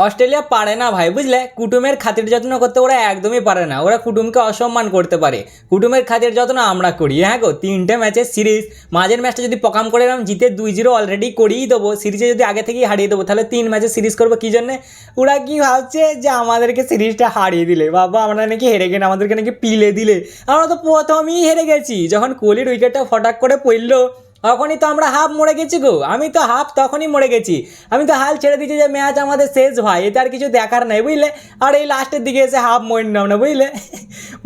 Australia পারে না ভাই, বুঝলে? কুটুমের খাতির যত্ন করতে ওরা একদমই পারে না, ওরা কুটুমকে অসম্মান করতে পারে। কুটুমের খাতির যত্ন আমরা করি। হ্যাঁ গো, 3টে ম্যাচের সিরিজ, মাঝের ম্যাচটা যদি পকাম করে এরকম জিতে 2-0 অলরেডি করিয়ে দেবো, সিরিজে যদি আগে থেকেই হারিয়ে দেবো, তাহলে 3 ম্যাচের সিরিজ করবো কী জন্যে? ওরা কি ভাবছে যে আমাদেরকে সিরিজটা হারিয়ে দিলে, বাবা আমরা নাকি হেরে গেলে, আমাদেরকে নাকি পিলে দিলে। আমরা তো প্রথমেই হেরে গেছি, যখন কোহলির উইকেটটা ফটাক করে পড়লো তখনই তো আমরা হাফ মরে গেছি গো। আমি তো হাফ তখনই মরে গেছি, আমি তো হাল ছেড়ে দিয়েছি যে ম্যাচ আমাদের শেষ ভাই, এতে আর কিছু দেখার নাই, বুঝলে? আর এই লাস্টের দিকে এসে হাফ মরলাম না, বুঝলে?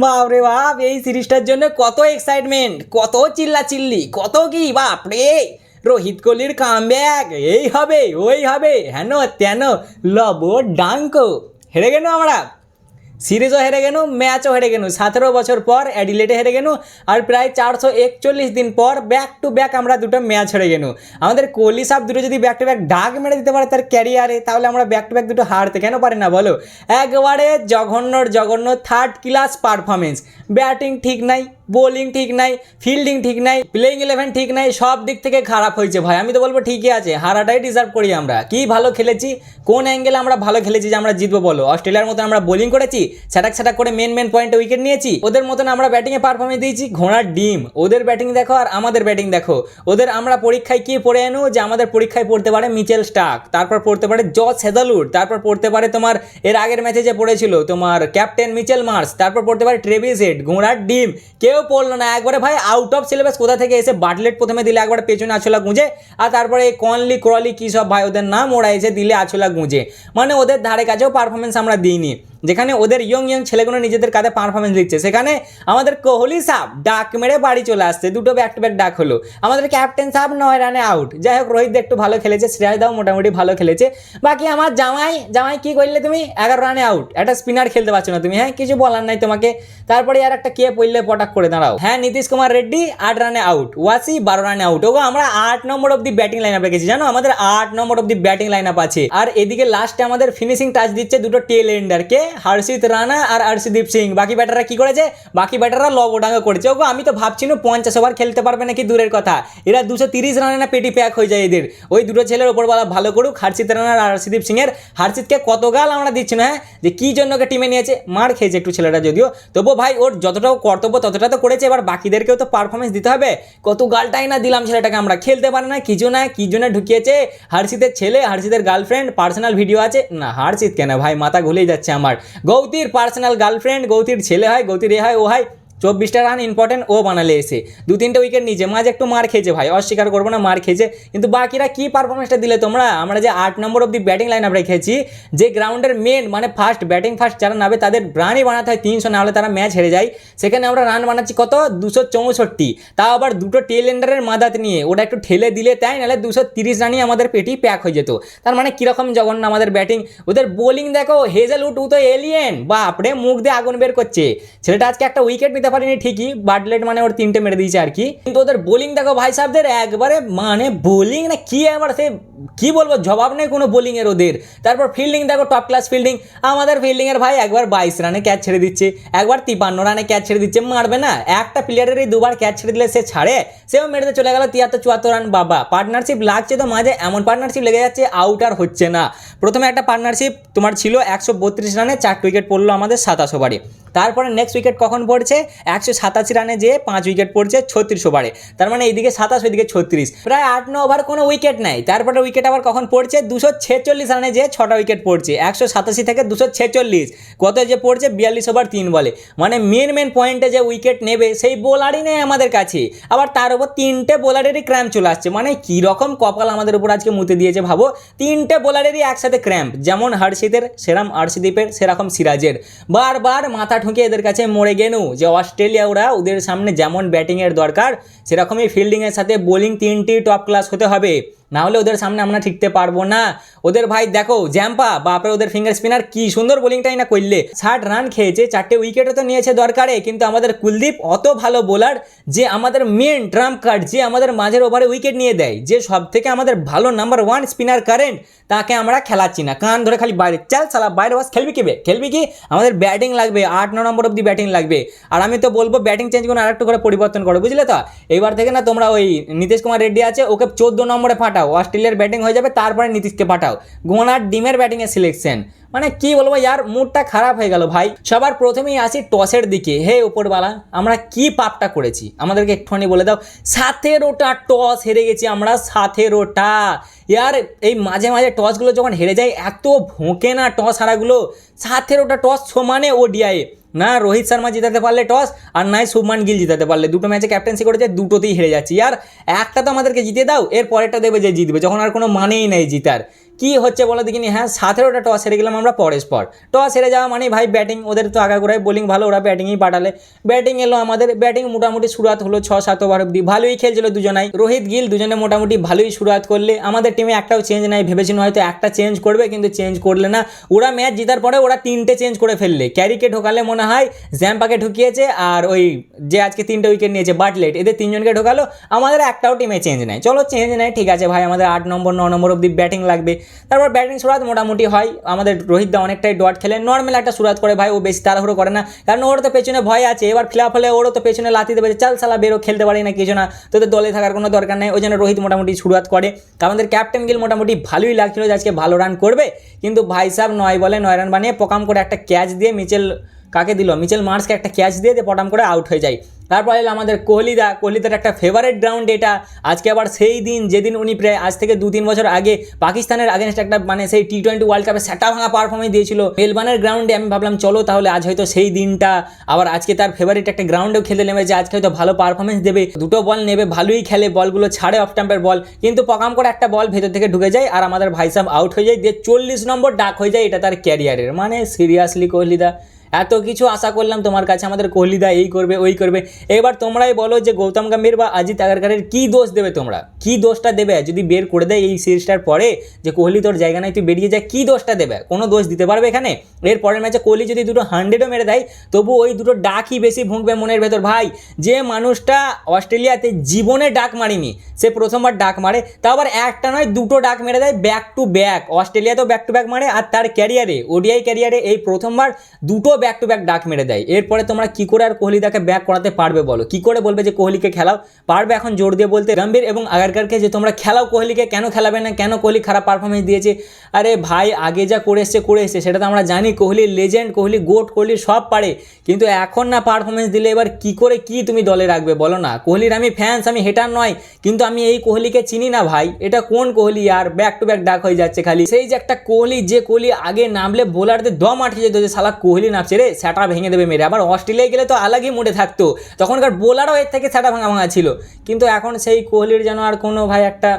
বাপরে বাপ, এই সিরিজটার জন্য কত এক্সাইটমেন্ট, কত চিল্লাচিল্লি, কত কি বাপরে! রোহিত কোহলির কামব্যাক, এই হবে ওই হবে, হেন তেন, লব ডাঙ্কো। হেরে গেল আমরা, সিরিজও হেরে গেল, ম্যাচও হেরে গেল। 17 বছর পর অ্যাডিলেডে হেরে গেল, আর প্রায় 441 দিন পর ব্যাক টু ব্যাক আমরা দুটো ম্যাচ হেরে গেল। আমাদের কোহলি সাহেব দুটো যদি ব্যাক টু ব্যাক ডাক মেরে দিতে পারে তার ক্যারিয়ারে, তাহলে আমরা ব্যাক টু ব্যাক দুটো হারতে কেন পারি না বলো? একবারে জঘন্য থার্ড ক্লাস পারফরমেন্স। ব্যাটিং ঠিক নাই, বোলিং ঠিক নাই, ফিল্ডিং ঠিক নাই, প্লেইং 11 ঠিক নাই, সব দিক থেকে খারাপ হয়েছে ভাই। আমি তো বলবো ঠিকই আছে, হারাটাই ডিজার্ভ করি আমরা। কি ভালো খেলেছি, কোন অ্যাঙ্গেলে আমরা ভালো খেলেছি যে আমরা জিতবো বলো? অস্ট্রেলিয়ার মতন আমরা বোলিং করেছি, ছ্যাটাক করে মেন পয়েন্টে উইকেট নিয়েছি, ওদের মতন আমরা ব্যাটিংয়ে পারফরমেন্স দিয়েছি ঘোড়ার ডিম। ওদের ব্যাটিং দেখো আর আমাদের ব্যাটিং দেখো। ওদের আমরা পরীক্ষায় কি পড়ে আনো, যে আমাদের পরীক্ষায় পড়তে পারে মিচেল স্টার্ক, তারপর পড়তে পারে জস হেদালউড, তারপর পড়তে পারে তোমার এর আগের ম্যাচে যে পড়েছিল তোমার ক্যাপ্টেন মিচেল মার্স, তারপর পড়তে পারে ট্রেভিস হেড। ঘোড়ার ডিম, কেউ পড়লো না একবারে ভাই, আউট অফ সিলেবাস। কোথা থেকে এসে বাটলেট প্রথমে দিলে একবারে পেছনে আছলা গুঁজে, আর তারপরে এই কনলি ক্রলি কী সব ভাই ওদের নাম, ওরা এসে দিলে আছলা গুঁজে। মানে ওদের ধারে কাছেও পারফরমেন্স আমরা দিইনি। যেখানে ওদের ইয়ং ছেলেগুলো নিজেদের কাঁধে পারফরমেন্স দিচ্ছে, সেখানে আমাদের কোহলি সাহেব ডাক মেরে বাড়ি চলে আসছে, দুটো ব্যাক টু ব্যাক ডাক হলো। আমাদের ক্যাপ্টেন সাহেব 9 রানে আউট। যাই হোক, রোহিত একটু ভালো খেলেছে, শ্রেয়াস দাও মোটামুটি ভালো খেলেছে। বাকি আমার জামাই কি করলে তুমি? 11 রানে আউট। একটা স্পিনার খেলতে পারছো না তুমি, হ্যাঁ কিছু বলার নাই তোমাকে। তারপরে আর একটা কে পড়লে পটাক করে দাঁড়াও। হ্যাঁ, নীতিশ কুমার রেড্ডি 8 রানে আউট, ওয়াসি 12 রানে আউট। ওগো আমরা 8 নম্বর অব্দি ব্যাটিং লাইন আপ রেখেছি, জানো? আমাদের 8 নম্বর অব্দি ব্যাটিং লাইন আপ আছে। আর এদিকে লাস্টে আমাদের ফিনিশিং টাচ দিচ্ছে দুটো টেল এন্ডারকে, হর্ষিত রানা আর অর্শদীপ সিং। বাকি ব্যাটাররা কি করেছে? বাকি ব্যাটাররা লবডাঙ্গা করেছে। ওগো আমি তো ভাবছিলাম 50 ওভার খেলতে পারবে নাকি, দূরের কথা। এরা 230 রানে না পেটি প্যাক হয়ে যায় এদের। ওই দুটো ছেলের ওপরওয়ালা ভালো করুক, হর্ষিত রানা আর অর্শদীপ সিং এর। হর্ষিতকে কত গাল আমরা দিচ্ছি না, হ্যাঁ, যে কি জন্য টিমে নিয়েছে। মার খেয়েছে একটু ছেলেটা যদিও, তবুও ভাই ওর যতটাও কর্তব্য ততটা তো করেছে। এবার বাকিদেরকেও তো পারফরমেন্স দিতে হবে। কত গালটাই না দিলাম ছেলেটাকে আমরা, খেলতে পারে না কিছু না, কি জন্য ঢুকিয়েছে? হর্ষিতের ছেলে, হর্ষিতের গার্লফ্রেন্ড, পার্সোনাল ভিডিও আছে না। হর্ষিত কেন ভাই, মাথা ঘুলেই যাচ্ছে আমার। গৌতির পার্সোনাল গার্লফ্রেন্ড, গৌতির ছেলে হয়, গৌতির এ হয় ও হয়। 24টা রান ইম্পর্টেন্ট ও বানালে এসে 2-3টে উইকেট নিচে। মাঝে একটু মার খেয়েছে ভাই, অস্বীকার করবো না, মার খেয়েছে। কিন্তু বাকিরা কি পারফরমেন্সটা দিলে তোমরা? আমরা যে 8 নম্বর অব্দি ব্যাটিং লাইন আপ রেখেছি, যে গ্রাউন্ডের মেন মানে ফার্স্ট ব্যাটিং ফার্স্ট যারা নামে তাদের রানই বানাতে হয় 300, না হলে তারা ম্যাচ হেরে যায়। সেখানে আমরা রান বানাচ্ছি কত? 264। তাও আবার দুটো টেল এন্ডারের মাদাত নিয়ে। ওটা একটু ঠেলে দিলে তাই, নাহলে 230 রানই আমাদের পেটি প্যাক হয়ে যেত। তার মানে কীরকম জঘন্য আমাদের ব্যাটিং। ওদের বোলিং দেখো, হেজেলউড ও তো এলিয়েন, বাপরে মুখ দিয়ে আগুন বের করছে। ছেলেটা আজকে একটা উইকেট নিতে পারেনি ঠিকই, বাটলেট মানে ওর 3টে মেরে দিয়েছে আর কি, কিন্তু ওদের বোলিং দেখো ভাই সাহেবদের, একবারে মানে বোলিং না কি, একবার সে কি বলবো, জবাব নেই কোনো বোলিং এর ওদের। তারপর ফিল্ডিং দেখো, টপ ক্লাস ফিল্ডিং। আমাদের ফিল্ডিং এর ভাই একবার 22 রানে ক্যাচ ছেড়ে দিচ্ছে, একবার 53 রানে ক্যাচ ছেড়ে দিচ্ছে। মারবে না? একটা প্লেয়ারেরই 2বার ক্যাচ ছেড়ে দিলে সে ছাড়ে? সেও মেরেতে চলে গেল 73-74 রান। বাবা, পার্টনারশিপ লাগছে তো মাঝে, এমন পার্টনারশিপ লেগে যাচ্ছে আউট আর হচ্ছে না। প্রথমে একটা পার্টনারশিপ তোমার ছিল 132 রানে 4 উইকেট পড়লো আমাদের 27 ওভারে। তারপরে নেক্সট উইকেট কখন পড়ছে? 187 রানে যে 5 উইকেট পড়ছে 36 ওভারে। তার মানে এইদিকে 27, ওইদিকে 36, প্রায় 8-9 ওভার কোনো উইকেট নাই। তারপরে উইকেট আবার কখন পড়ছে? 246 রানে যে 6টা উইকেট পড়ছে, 187 থেকে 246, কত যে পড়ছে? 42 ওভার 3 বলে। মানে মেন পয়েন্টে যে উইকেট নেবে সেই বোলারই নেই আমাদের কাছে। আবার তার উপর 3টে বোলারেরই ক্র্যাম্প চলে আসছে। মানে কীরকম কপাল আমাদের উপর আজকে মুতে দিয়েছে ভাবো, 3টে বোলারেরই একসাথে ক্র্যাম্প। যেমন হর্ষিতের সেরকম অর্শদীপের, সেরকম সিরাজের। বারবার মাথা ঠুকে এদের কাছে মরে গেনু যে অস্ট্রেলিয়া ওদের সামনে যেমন ব্যাটিংয়ের দরকার সেরকমই ফিল্ডিংয়ের সাথে বোলিং 3টি টপ ক্লাস হতে হবে, না হলে ওদের সামনে আমরা ঠিকতে পারবো না। ওদের ভাই দেখো জ্যাম্পা, বাপরে ওদের ফিঙ্গার স্পিনার কি সুন্দর বোলিংটাই না করলে। 60 রান খেয়েছে, 4টে উইকেটও তো নিয়েছে দরকারে, কিন্তু আমাদের কুলদীপ অত ভালো বোলার যে আমাদের মেন ট্রাম্প কার্ড, যে আমাদের মাঝের ওভারে উইকেট নিয়ে দেয়, যে সব থেকে আমাদের ভালো নাম্বার 1 স্পিনার কারেন্ট, তাকে আমরা খেলাচ্ছি না। কান ধরে খালি বাইরে চাল, সালা বাইরে বাস, খেলবি কি? আমাদের ব্যাটিং লাগবে, 8-9 নম্বর অব্দি ব্যাটিং লাগবে। আর আমি তো বলবো ব্যাটিং চেঞ্জ করে আরেকটু করে পরিবর্তন করো, বুঝলে তো? এইবার থেকে না তোমরা ওই নীতিশ কুমার রেড্ডি আছে, ওকে 14 নম্বরে ফাটা পাঠাও, অস্ট্রেলিয়ার ব্যাটিং হয়ে যাবে, তারপরে নীতিশকে পাঠাও, গোনার ডিমের ব্যাটিংয়ে সিলেকশন। মানে কি বলবো ইয়ার, মুডটা খারাপ হয়ে গেল ভাই। সবার প্রথমেই আসি টসের দিকে। হে উপরওয়ালা, আমরা কি পাপটা করেছি আমাদেরকে একটুখানি বলে দাও। 17টা টস হেরে গেছি আমরা, 17টা। ইয়ার এই মাঝে মাঝে টসগুলো যখন হেরে যায় এত ভোঁকে না টস হারাগুলো। 17টা টস সমানে ওডিআই, না রোহিত শর্মা জিতাতে পারলে টস, আর নাই শুভমান গিল জিতাতে পারলে। দুটো ম্যাচে ক্যাপ্টেন্সি করেছে, দুটোতেই হেরে যাচ্ছি। আর একটা তো আমাদেরকে জিতে দাও, এর পরেরটা দেবে যে জিতবে, যখন আর কোনো মানেই নেই জিতার। কি হচ্ছে বলো দেখিনি। হ্যাঁ 17টা টস হেরে গেলাম আমরা পরের পর। টস হেরে যাওয়া মানে ভাই ব্যাটিং, ওদের তো আগাগোড়ায় বোলিং ভালো, ওরা ব্যাটিংই পাঠালে। ব্যাটিং এলো আমাদের, ব্যাটিং মোটামুটি শুরুয়াত হলো 6-7 ওভার অব্দি, ভালোই খেলছিল দুজনাই, রোহিত গিল দুজনে মোটামুটি ভালোই শুরুয়াত করলে। আমাদের টিমে একটাও চেঞ্জ নাই, ভেবেছিল হয়তো একটা চেঞ্জ করবে, কিন্তু চেঞ্জ করলে না। ওরা ম্যাচ জেতার পরে ওরা 3টে চেঞ্জ করে ফেললে। ক্যারিকে ঢোকালে মনে হয়, জ্যাম্পাকে ঢুকিয়েছে, আর ওই যে আজকে 3টে উইকেট নিয়েছে বাটলেট, এদের 3জনকে ঢোকালো। আমাদের একটাও টিমে চেঞ্জ নাই। চলো চেঞ্জ নাই, ঠিক আছে ভাই, আমাদের 8 নম্বর 9 নম্বর অব্দি ব্যাটিং লাগবে। তারপর ব্যাটিং শুরুয়াত মোটামুটি হয়। আমাদের রোহিত দা অনেকটাই ডট খেলে, নর্মাল একটা শুরুয়াত করে ভাই, ও বেশি তাড়াহুড়ো করে না, কারণ ওর তো পেছনে ভয় আছে। এবার ফ্ল্যাপ হলে ওরও তো পেছনে লাথি দেবে, চাল সালা বেরো, খেলতে পারি না কিছু না, তোদের দলে থাকার কোনো দরকার নেই। ওই জন্য রোহিত মোটামুটি শুরুয়াত করে। আমাদের ক্যাপ্টেন গিল মোটামুটি ভালোই লাগছিল যে আজকে ভালো রান করবে, কিন্তু ভাই সাহেব 9 বলে 9 রান বানিয়ে পকাম করে একটা ক্যাচ দিয়ে মিচেল কাকে দিল, মিচেল মার্সকে একটা ক্যাচ দিয়ে পটাম করে আউট হয়ে যায়। তারপর এলো আমাদের কোহলিদার একটা ফেভারিট গ্রাউন্ড এটা। আজকে আবার সেই দিন যেদিন উনি প্রায় আজ থেকে 2-3 বছর আগে পাকিস্তানের আগেনস্ট একটা মানে সেই T20 ওয়ার্ল্ড কাপে সেটা ভাঙা পারফরমেন্স দিয়েছিল মেলবার্নের গ্রাউন্ডে। আমি ভাবলাম চলো তাহলে আজ হয়তো সেই দিনটা, আবার আজকে তার ফেভারিট একটা গ্রাউন্ডেও খেলতে নেমেছে, আজকে হয়তো ভালো পারফরমেন্স দেবে, দুটো বল নেবে, ভালোই খেলে, বলগুলো ছাড়ে অফ স্টাম্পের বল, কিন্তু পকাম করে একটা বল ভেতর থেকে ঢুকে যায় আর আমাদের ভাইসাব আউট হয়ে যায়, দিয়ে 40 নম্বর ডাক হয়ে যায়। এটা তার ক্যারিয়ারের, মানে সিরিয়াসলি কোহলিদা এত কিছু আশা করলাম তোমার কাছে, আমাদের কোহলিদা এই করবে ওই করবে। এবার তোমরাই বলো যে গৌতম গম্ভীর বা অজিত আগারকারের কী দোষ দেবে, তোমরা কী দোষটা দেবে যদি বের করে দেয় এই সিরিজটার পরে, যে কোহলি তোর জায়গা নাই তুই বেরিয়ে যায়, কী দোষটা দেবে? কোনো দোষ দিতে পারবে এখানে? এর পরের ম্যাচে কোহলি যদি দুটো 100ও মেরে দেয়, তবু ওই দুটো ডাকই বেশি ভুঁকবে মনের ভেতর। ভাই যে মানুষটা অস্ট্রেলিয়াতে জীবনে ডাক মারিনি, সে প্রথমবার ডাক মারে, তাও আবার একটা নয় দুটো ডাক মেরে দেয় ব্যাক টু ব্যাক। অস্ট্রেলিয়াতেও ব্যাক টু ব্যাক মারে, আর তার ক্যারিয়ারে ওডিআই ক্যারিয়ারে এই প্রথমবার দুটো ব্যাক টু ব্যাক ডাক মেরে দেয়। এরপরে তোমরা কি করে আর কোহলিদাকে ব্যাক করাতে পারবে বলো? কি করে বলবে যে কোহলিকে খেলাও? পারবে এখন জোর দিয়ে বলতে গম্ভীর এবং আগারকারকে যে তোমরা খেলাও কোহলিকে, কেন খেলাবে না? কেন কোহলি খারাপ পারফরমেন্স দিয়েছে? আরে ভাই আগে যা করে এসছে সেটা তো আমরা জানি, কোহলি লেজেন্ড, কোহলি গোট, কোহলি সব পারে, কিন্তু এখন না পারফরমেন্স দিলে এবার কি করে কি তুমি দলে রাখবে বলো না? কোহলির আমি ফ্যান্স, আমি হেটার নয়, কিন্তু আমি এই কোহলিকে চিনি না ভাই। এটা কোন কোহলি আর ব্যাক টু ব্যাক ডাক হয়ে যাচ্ছে খালি? সেই যে একটা কোহলি, যে কোহলি আগে নামলে বোলারদের দম আটকে যেত, যে শালা কোহলি নামছে রে সেটা ভেঙে দেবে মেরে। আবার অস্ট্রেলিয়ায় গেলে তো আলাগই মুডে থাকতো, তখনকার বোলারও এর থেকে সেটা ভাঙা ছিল, কিন্তু এখন সেই কোহলির যেন আর কোনো ভাই একটা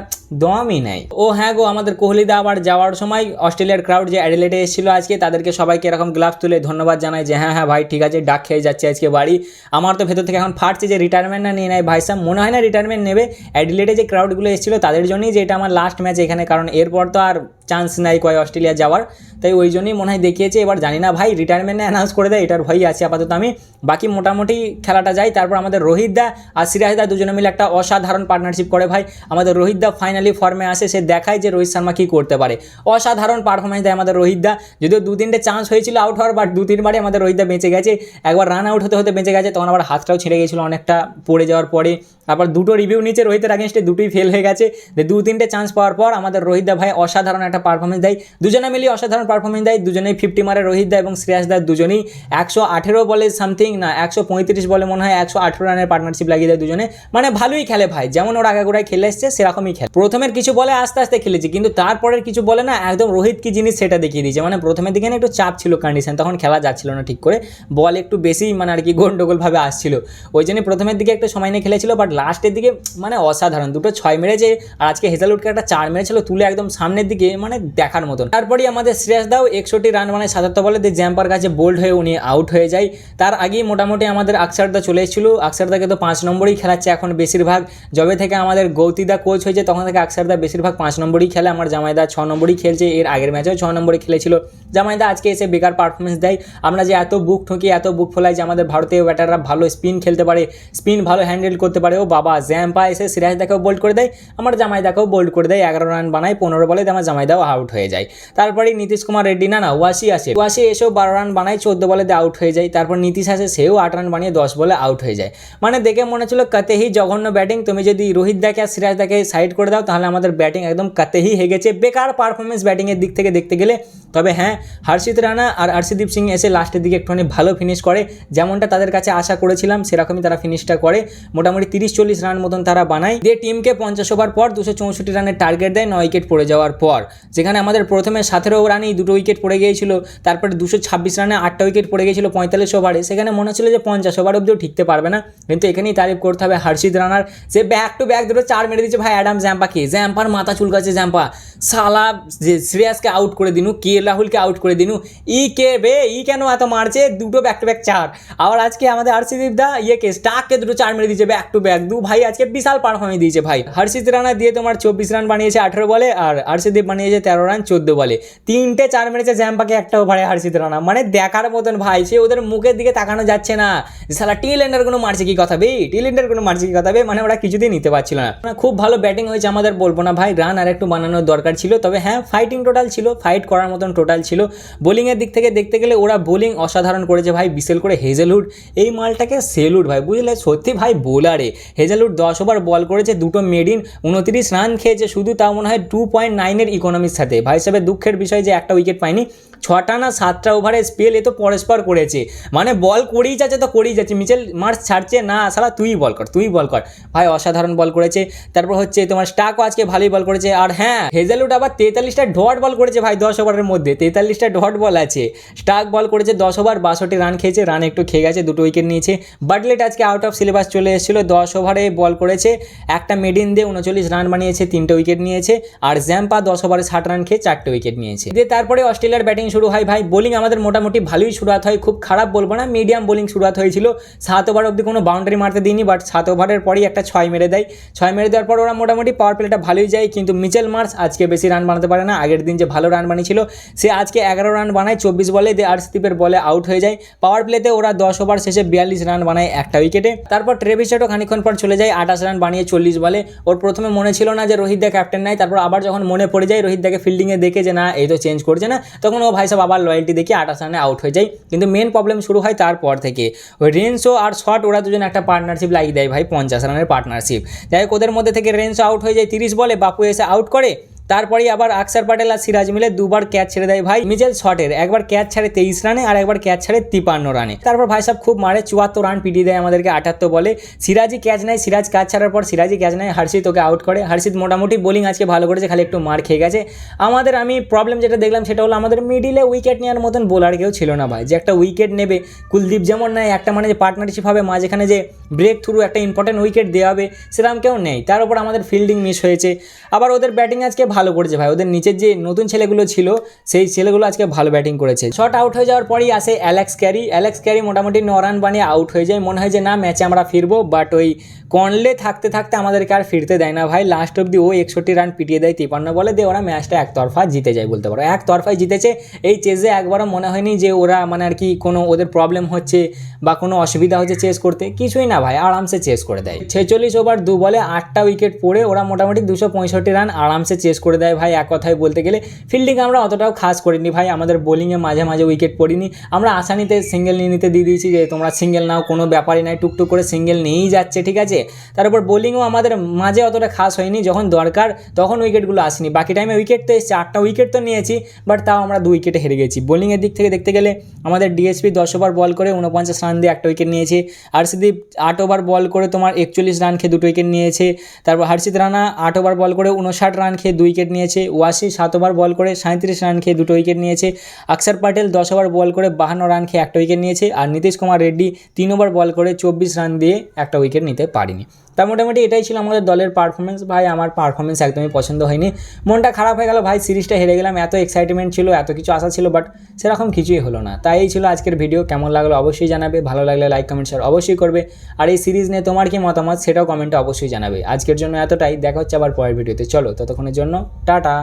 দমই নাই। ও হ্যাঁ গো, আমাদের কোহলিদা আবার যাওয়ার সময় অস্ট্রেলিয়ার ক্রাউড যে অ্যাডিলেডে এসেছিল আজকে, তাদেরকে সবাইকে এরকম গ্লাভস তুলে ধন্যবাদ জানাই যে হ্যাঁ ভাই ঠিক আছে, ডাক খেয়ে যাচ্ছে আজকে বাড়ি। আমার তো ভেতর থেকে এখন ফাটছে যে রিটায়ারমেন্ট না নিয়ে নেয় ভাই সাহেব, মনে হয় না রিটায়ারমেন্ট নেবে। অ্যাডিলেডে যে ক্রাউডগুলো এসেছিল তাদের জন্যই যে এটা আমার লাস্ট ম্যাচ এখানে, কারণ এরপর তো আর চান্স নাই কয় অস্ট্রেলিয়া যাওয়ার, তাই ওই জন্যই মনে হয় দেখিয়েছে। এবার জানি না ভাই রিটায়ারমেন্ট অ্যানাউন্স করে দেয়, এটার ভয়ই আছে আপাতত আমি। বাকি মোটামুটি খেলাটা যায়। তারপর আমাদের রোহিত দা আর সিরাজ দা দুজনে মিলে একটা অসাধারণ পার্টনারশিপ করে ভাই। আমাদের রোহিত দা ফাইনালি ফর্মে আসে, সে দেখায় যে রোহিত শর্মা কী করতে পারে। অসাধারণ পারফরমেন্স দেয় আমাদের রোহিত দা, যদিও 2-3টে চান্স হয়েছিল আউট হওয়ার, বাট 2-3বারই আমাদের রোহিত দা বেঁচে গেছে। একবার রান আউট হতে হতে বেঁচে গেছে, তখন আবার হাতটাও ছিঁড়ে গেছিলো অনেকটা পড়ে যাওয়ার পরে। আবার দুটো রিভিউ নিচে রোহিতের আগেনস্টে, দুটোই ফেল হয়ে গেছে। 2-3টে চান্স পাওয়ার পর আমাদের রোহিত দা ভাই অসাধারণ একটা পারফরমেন্স দেয়, দুজনে মিলিয়ে অসাধারণ পারফরমেন্স দেয়। দুজনেই 50 মারে রোহিত দা এবং শ্রেয়াস দা, দুজনেই 118 বলে সামথিং না 135 বলে মনে হয় 118 রানের পার্টনারশিপ লাগিয়ে দেয় দুজনে। মানে ভালোই খেলে ভাই, যেমন ওরা আগাগোড়ায় খেলে এসছে সেরকমই খেলে। প্রথমের কিছু বলে আস্তে আস্তে খেলেছে, কিন্তু তারপরের কিছু বলে না একদম রোহিত কি জিনিস সেটা দেখিয়ে দিয়েছে। মানে প্রথমের দিকে না একটু চাপ ছিল কন্ডিশন, তখন খেলা যাচ্ছিল না ঠিক করে, বল একটু বেশি মানে আর কি গন্ডগোলভাবে আসছিল, ওই জন্যই প্রথমের দিকে একটু সময় নিয়ে খেলেছিল। বাট লাস্টের দিকে মানে অসাধারণ, দুটো 6 মেরেছে, আর আজকে হেজালউডকে একটা 4 মেরেছিল তুলে একদম সামনের দিকে, মানে দেখার মতন। তারপরেই আমাদের শ্রেয়াস দাও 61 রান মানে 77 বলে দিয়ে জ্যাম্পার কাছে বোল্ড হয়ে উনি আউট হয়ে যায়। তার আগেই মোটামুটি আমাদের আকসারদা চলে এসেছিল, আকসারদাকে তো 5 নম্বরই খেলাচ্ছে এখন বেশিরভাগ। যবে থেকে আমাদের গৌতিদা কোচ হয়েছে তখন থেকে আকসারদা বেশিরভাগ 5 নম্বরই খেলে। আমার জামাইদা 6 নম্বরই খেলছে, এর আগের ম্যাচেও 6 নম্বরই খেলেছিল। জামাইদা আজকে এসে বেকার পারফরমেন্স দেয়। আমরা যে এত বুক ঠকি এত বুক ফোলাই যে আমাদের ভারতীয় ব্যাটাররা ভালো স্পিন খেলতে পারে, স্পিন ভালো হ্যান্ডেল করতে পারে, ও বাবা জ্যাম্পা এসে সিরাজদাকেও বোল্ড করে দেয়, আমার জামাইদাকেও বোল্ড করে দেয়। 11 রান বানায়, 15 বলে আমার জামাইদাও আউট হয়ে যায়। তারপরে নীতিশ কুমার রেড্ডি না ওয়াসি আসে, ওয়াসি এসেও 12 রান বানায়, 14 বলে আউট হয়ে যায়। তারপর নীতিশ আসে, সেও 8 রান বানিয়ে 10 বলে আউট হয়ে যায়। মানে দেখে মনে হচ্ছিল কাতেহি জঘন্য ব্যাটিং। তুমি যদি রোহিত দাকে আর সিরাজ দাকে সাইড করে দাও তাহলে আমাদের ব্যাটিং একদম কাতেহি হেগেছে, বেকার পারফরমেন্স ব্যাটিংয়ের দিক থেকে দেখতে গেলে। তবে হ্যাঁ, হর্ষিত রানা আর আর্শদীপ সিং এসে লাস্টের দিকে একটুখানি ভালো ফিনিশ করে, যেমনটা তাদের কাছে আশা করেছিলাম সেরকমই তারা ফিনিশটা করে। মোটামুটি 30-40 রান মতন তারা বানায়, দিয়ে টিমকে 50 ওভার পর 264 রানের টার্গেট দেয় 9 উইকেট পড়ে যাওয়ার পর। যেখানে আমাদের প্রথমে 17 রানেই 2 উইকেট পড়ে গিয়েছিল, তারপরে 226 রানে 8টা উইকেট পড়ে গিয়েছিল 45 ওভারে। সেখানে মনে হচ্ছিল যে 50 ওভার অব্দিও ঠিকতে পারবে না, কিন্তু এখানেই তারিফ করতে হবে হর্ষিত রানার। সে ব্যাক টু ব্যাক 4 মেরে দিচ্ছে ভাই অ্যাডাম জ্যাম্পাকে। জ্যাম্পার মাথা চুলকাচ্ছে জ্যাম্পা, সালা যে শ্রেয়াসকে আউট করে দিনু, কে রাহুলকে আউট করে দিনু, কে বে কেন এত মারছে, 2 ব্যাক টু ব্যাক 4। আবার আজকে আমাদের হর্ষদীপ দা কে স্টাককে 4 মেরে দিচ্ছে ব্যাক টু ব্যাক। ভাই আজকে বিশাল পারফরমেন্স দিয়েছে ভাই। হর্ষিত রানা দিয়ে তোমার 24 রান বানিয়েছে 18 বলে, আর হর্ষদীপ বানিয়েছে 13 রান 14 বলে। 3টে 4 মেরেছে জ্যাম্পাকে, একটা ওভারে হর্ষিত রানা। মানে দেখার মতন ভাই, সে ওদের মুখের দিকে তাকানো যাচ্ছে না, সালা টিলেন্ডার কোনো মারছে কি কথা বে, টিলেন্ডার কোনো মারছে কি কথা বে, মানে ওরা কিছুতেই নিতে পারছিল না। খুব ভালো ব্যাটিং হয়েছে আমাদের, বলবো না ভাই, রান আর একটু বানানোর দরকার ছিল। তবে হ্যাঁ, ফাইটিং টোটাল ছিল, ফাইট করার মতন টোটাল ছিল। বোলিংয়ের দিক থেকে দেখতে গেলে ওরা বোলিং অসাধারণ করেছে ভাই, বিশেষ করে হেজেলউড। এই মালটাকে সেলুট ভাই, বুঝলে, সত্যি ভাই বোলারে। হেজেলউড 10 ওভার বল করেছে, 2টো মেডিন, 29 রান খেয়েছে শুধু, তাও মনে হয় 2.9 ইকোনমির সাথে। ভাই সাহেবের দুঃখের বিষয় যে একটা উইকেট পায়নি। 6টা না 7টা ওভারে স্পেল এ তো পরস্পর করেছে, মানে বল করেই যাচ্ছে তো করেই যাচ্ছে, মিচেল মার্চ ছাড়ছে না, সালা তুই বল কর ভাই। অসাধারণ বল করেছে। তারপর হচ্ছে তোমার স্টাকও আজকে ভালোই বল করেছে। আর হ্যাঁ, হেজেলউড আবার 43টা ডট বল করেছে ভাই, 10 ওভারের মধ্যে 43টা ডট বল আছে। স্টাক বল করেছে 10 ওভার, 62 রান খেয়েছে, রান একটু খেয়ে গেছে, 2টো উইকেট নিয়েছে। বাটলেট আজকে আউট অফ সিলেবাস চলে এসেছিলো, 10 ওভারে বল করেছে, একটা মেডিন দিয়ে 39 রান বানিয়েছে, 3টে উইকেট নিয়েছে। আর জ্যাম্পা 10 ওভারে 60 রান খেয়ে 4টে উইকেট নিয়েছে। দিয়ে তারপরে অস্ট্রেলিয়ার ব্যাটিং শুরু হয় ভাই। বোলিং আমাদের মোটামুটি ভালোই শুরুয়াত হয়, খুব খারাপ বলবো না, মিডিয়াম বোলিং শুরুয়াত হয়েছিল। 7 ওভার অবধি কোনো বাউন্ডারি মারতে দিইনি, বাট 7 ওভারের পরই একটা 6 মেরে দেয়। 6 মেরে দেওয়ার পর ওরা মোটামুটি পাওয়ার প্লেটা ভালোই যায়, কিন্তু মিচেল মার্চ আজকে বেশি রান বানাতে পারে না। আগের দিন যে ভালো রান বানিয়েছিল, সে আজকে 11 রান বানায় 24 বলে, দিয়ে আর্শদীপের বলে আউট হয়ে যায়। পাওয়ার প্লেতে ওরা 10 ওভার শেষে 42 রান বানায় একটা উইকেটে। তারপর ট্রেভিস হেডও খানিকক্ষণ পর চলে যায় 28 রান বানিয়ে 40 বলে। ওর প্রথমে মনে ছিল না যে রোহিত দা ক্যাপ্টেন নাই, তারপর আবার যখন মনে পড়ে যায় রোহিত দাকে ফিল্ডিংয়ে দেখে যে না এই তো চেঞ্জ করছে না, তখন ও ভাই সব আবার লয়্যালটি দেখে 28 রানে আউট হয়ে যায়। কিন্তু মেন প্রবলেম শুরু হয় তারপর থেকে। ওই রেনসো আর শট ওরা দুজন একটা পার্টনারশিপ লাগিয়ে দেয় ভাই, 50 রানের পার্টনারশিপ। যাই হোক, ওদের মধ্যে থেকে রেনসো আউট হয়ে যায় 30 বলে, বাপু এসে আউট করে। তারপরেই আবার আকসার প্যাটেল আর সিরাজ মিলে 2বার ক্যাচ ছেড়ে দেয় ভাই মিচেল শটের। একবার ক্যাচ ছাড়ে 23 রানে, আর একবার ক্যাচ ছাড়ে 53 রানে। তারপর ভাই সাহেব খুব মারে, 74 রান পিটিয়ে দেয় আমাদেরকে 78 বলে। সিরাজই ক্যাচ নেয়, সিরাজ ক্যাচ ছাড়ার পর সিরাজই ক্যাচ নেয়, হর্ষিত ওকে আউট করে। হর্ষিত মোটামুটি বোলিং আজকে ভালো করেছে, খালি একটু মার খেয়ে গেছে। আমি প্রবলেম যেটা দেখলাম সেটা হলো আমাদের মিডিলে উইকেট নেওয়ার মতন বোলার কেউ ছিল না ভাই, যে একটা উইকেট নেবে। কুলদীপ যেমন নেয় একটা, মানে যে পার্টনারশিপ হবে মাঝখানে, যে ব্রেক থ্রু একটা ইম্পর্টেন্ট উইকেট দেওয়া হবে, সেরকম কেউ নেই। তার উপর আমাদের ফিল্ডিং মিস হয়েছে। আবার ওদের ব্যাটিং আজকে ভালো করেছে ভাই, ওদের নিচের যে নতুন ছেলেগুলো ছিল সেই ছেলেগুলো আজকে ভালো ব্যাটিং করেছে। শট আউট হয়ে যাওয়ার পরেই আসে অ্যালেক্স ক্যারি মোটামুটি 9 রান বানিয়ে আউট হয়ে যায়। মনে হয় যে না ম্যাচে আমরা ফিরবো, বাট ওই কনলে থাকতে থাকতে আমাদেরকে আর ফিরতে দেয় না ভাই। লাস্ট অব্দি ও 61 রান পিটিয়ে দেয় 53 বলে, দিয়ে ওরা ম্যাচটা একতরফা জিতে যায় বলতে পারো, একতরফায় জিতেছে। এই চেজে একবারও মনে হয়নি যে ওরা মানে আর কি কোনো ওদের প্রবলেম হচ্ছে বা কোনো অসুবিধা হচ্ছে চেস করতে, কিছুই না ভাই, আরামসে চেস করে দেয়। 46 ওভার 2 বলে 8টা উইকেট পড়ে ওরা মোটামুটি 265 রান আরামসে চেস করে দেয় ভাই। এক কথায় বলতে গেলে ফিল্ডিং আমরা অতটাও খাস করিনি ভাই, আমাদের বোলিংয়ে মাঝে মাঝে উইকেট পড়িনি। আমরা আসানিতে সিঙ্গেল নিয়ে নিতে দিয়ে দিয়েছি যে তোমরা সিঙ্গেল নাও, কোনো ব্যাপারই নাই, টুকটুক করে সিঙ্গেল নিয়েই যাচ্ছে, ঠিক আছে। তারপর বোলিংও আমাদের মাঝে অতটা খাস হয়নি, যখন দরকার তখন উইকেটগুলো আসেনি। বাকি টাইমে উইকেট তো এসছে, 8টা উইকেট তো নিয়েছি, বাট তাও আমরা 2 উইকেটে হেরে গেছি। বোলিংয়ের দিক থেকে দেখতে গেলে আমাদের ডিএসপি 10 ওভার বল করে 49 রান দিয়ে একটা উইকেট নিয়েছে। হর্ষদীপ 8 ওভার বল করে তোমার 41 রান খেয়ে 2 উইকেট নিয়েছে। তারপর হর্ষিত রানা 8 ওভার বল করে 59 রান খেয়ে 2 উইকেট নিয়েছে। ওয়াসি 7 ওভার বল করে 37 রান খেয়ে 2 উইকেট নিয়েছে। আকসার প্যাটেল 10 ওভার বল করে 52 রান খেয়ে একটা উইকেট নিয়েছে। আর নীতিশ কুমার রেড্ডি 3 ওভার বল করে 24 রান দিয়ে একটা উইকেট নিতে পারেনি। তা মোটামুটি এটাই ছিল আমাদের দলের পারফরমেন্স। ভাই আমার পারফরমেন্স একদমই পছন্দ হয়নি, মনটা খারাপ হয়ে গেল ভাই, সিরিজটা হেরে গেলাম। এত এক্সাইটমেন্ট ছিল, এত কিছু আশা ছিল, বাট সেরকম কিছুই হলো না। তাই এই ছিল আজকের ভিডিও। কেমন লাগলো অবশ্যই জানাবে, ভালো লাগলে লাইক কমেন্ট শেয়ার অবশ্যই করবে। আর এই সিরিজ নিয়ে তোমার কি মতামত সেটাও কমেন্টে অবশ্যই জানাবে। আজকের জন্য এতটাই, দেখা হচ্ছে আবার পরের ভিডিওতে। চলো ততক্ষণের জন্য টাটা।